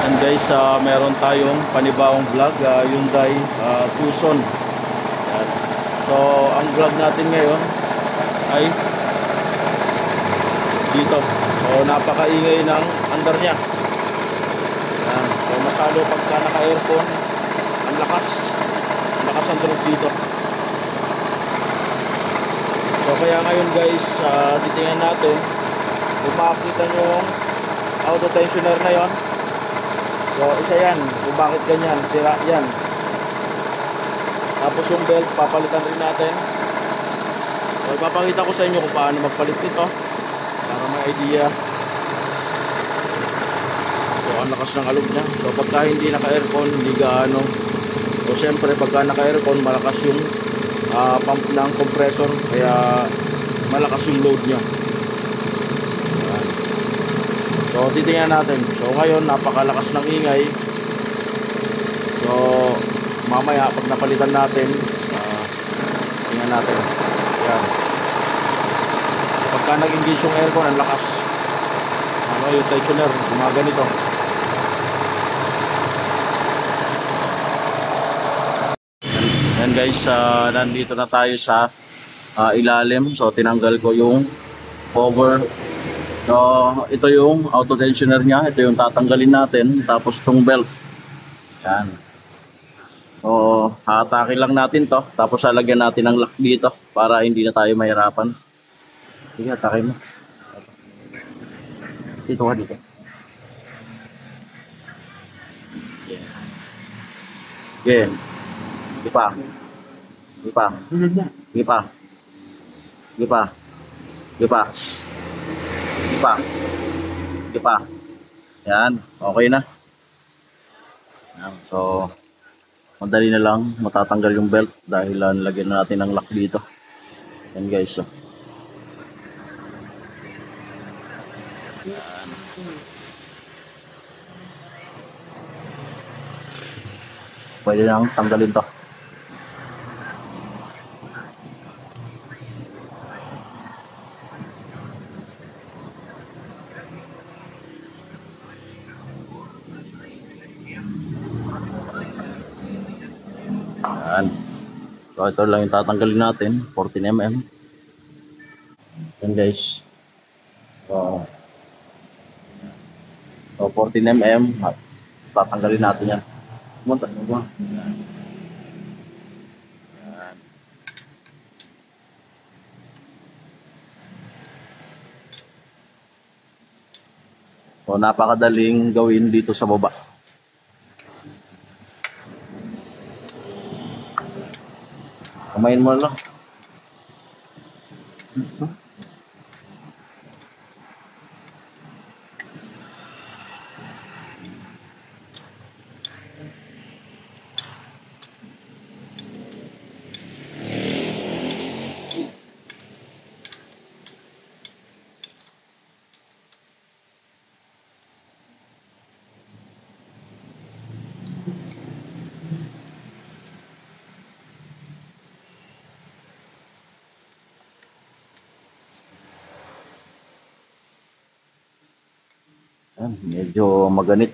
And guys, meron tayong panibawang vlog, Hyundai Tucson. Yan. So ang vlog natin ngayon ay dito. So napakaingay ng andar niya. Yan. So masalo pagka naka-aircon, ang lakas ang tunog dito. So kaya ngayon guys, titingnan natin kung makikita nyo yung auto tensioner na yon. So isa yan, kung bakit ganyan, sira yan. Tapos yung belt, papalitan rin natin. So ipapakita ko sa inyo kung paano magpalit nito para may idea. So ang lakas ng alog niya. So pagka hindi naka-aircon, hindi gaano. So syempre pagka naka-aircon, malakas yung pump ng compressor, kaya malakas yung load niya. So titingnan natin. So ngayon napakalakas ng ingay. So mamaya pag napalitan natin, tingnan natin. Ayan. Pagka nag-engage yung aircon, ang lakas. Yung tensioner, gumaganito. Yan guys, nandito na tayo sa ilalim. So tinanggal ko yung cover. So ito yung auto tensioner niya. Ito yung tatanggalin natin. Tapos itong belt. Yan. So hatake lang natin to. Tapos lalagyan natin ng lock dito para hindi na tayo mahirapan. Sige, hatake mo. Dito ka dito. Okay. Di pa. Di pa. Di pa. Di pa. Di pa. Di pa. Di pa. Yan. Okay na. Yan. So, madali na lang matatanggal yung belt dahil nilagyan na natin ng lock dito. Yan guys. So. Yan. Pwede lang tanggalin to. Yan. So ito lang yung tatanggalin natin, 14mm. Yan guys. So 14mm, tatanggalin natin yan. Montas mo ba? Yan. Yan. So napakadaling gawin dito sa baba. Kumain mo lang. Medyo maganit.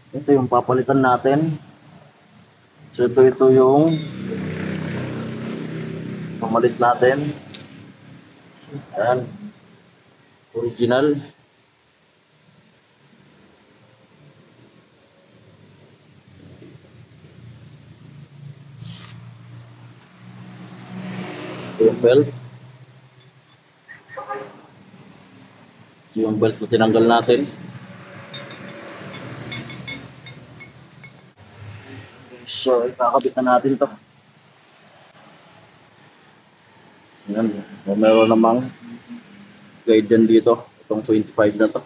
Ito yung papalitan natin. So ito yung pamalit natin. Ayan. Original. Ito yung belt. Ito yung belt na tinanggal natin. So, ikakabit na natin to. Yan. Meron namang guide dyan dito. Itong 25 na to.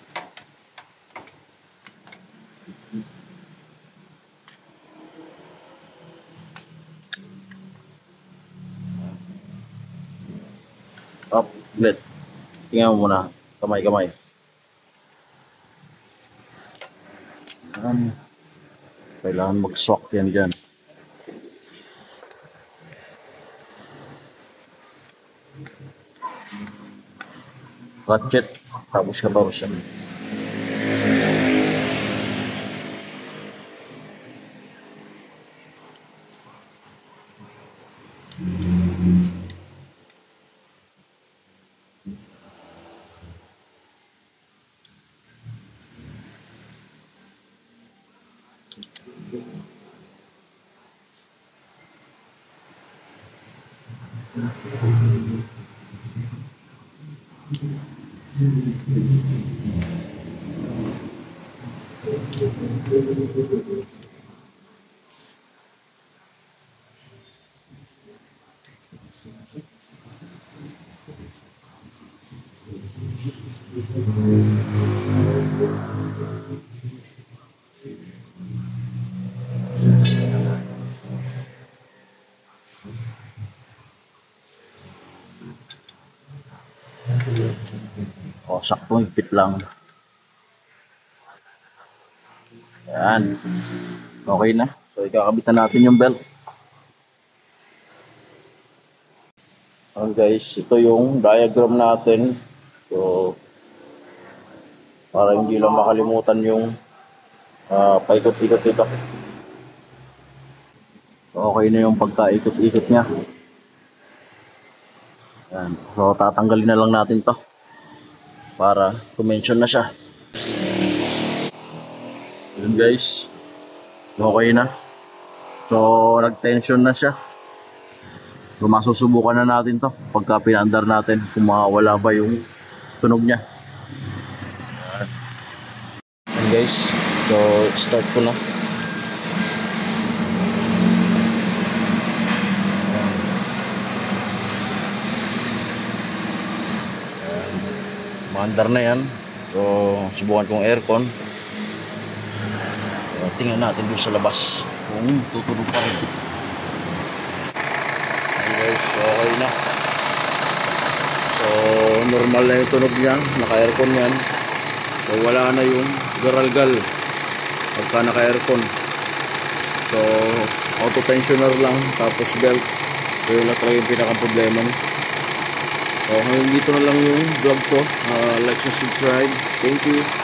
Ulit. Tingnan mo muna. Kamay. Kailangan mag-swak yan dyan. Ratchet. Tapos ka siya. O, sakto, higpit lang. Yan. Okay na. So, ikakabitan natin yung belt. Ayan guys, ito yung diagram natin. So, para hindi lang makalimutan yung paikot-ikot ito. So, okay na yung pagkaikot-ikot niya. Yan. So, tatanggalin na lang natin to para tumension na siya. Yun guys, okay na. So, nag-tension na siya. So, masusubukan na natin to pagka pinaandar natin kung mawala ba yung tunog niya. Yan guys, so start ko na. Maandar na yan. So, subukan kong aircon. So, tingnan natin dun sa labas kung tutunog pa rin. Ayan guys, okay na. So, normal na yung tunog niya. Naka-aircon yan. So, wala na yung garalgal pagka naka-aircon. So, auto-tensioner lang. Tapos belt. So, yun na talaga yung pinaka-problema niya. So, hanggang dito na lang yung vlog ko. Like and subscribe. Thank you.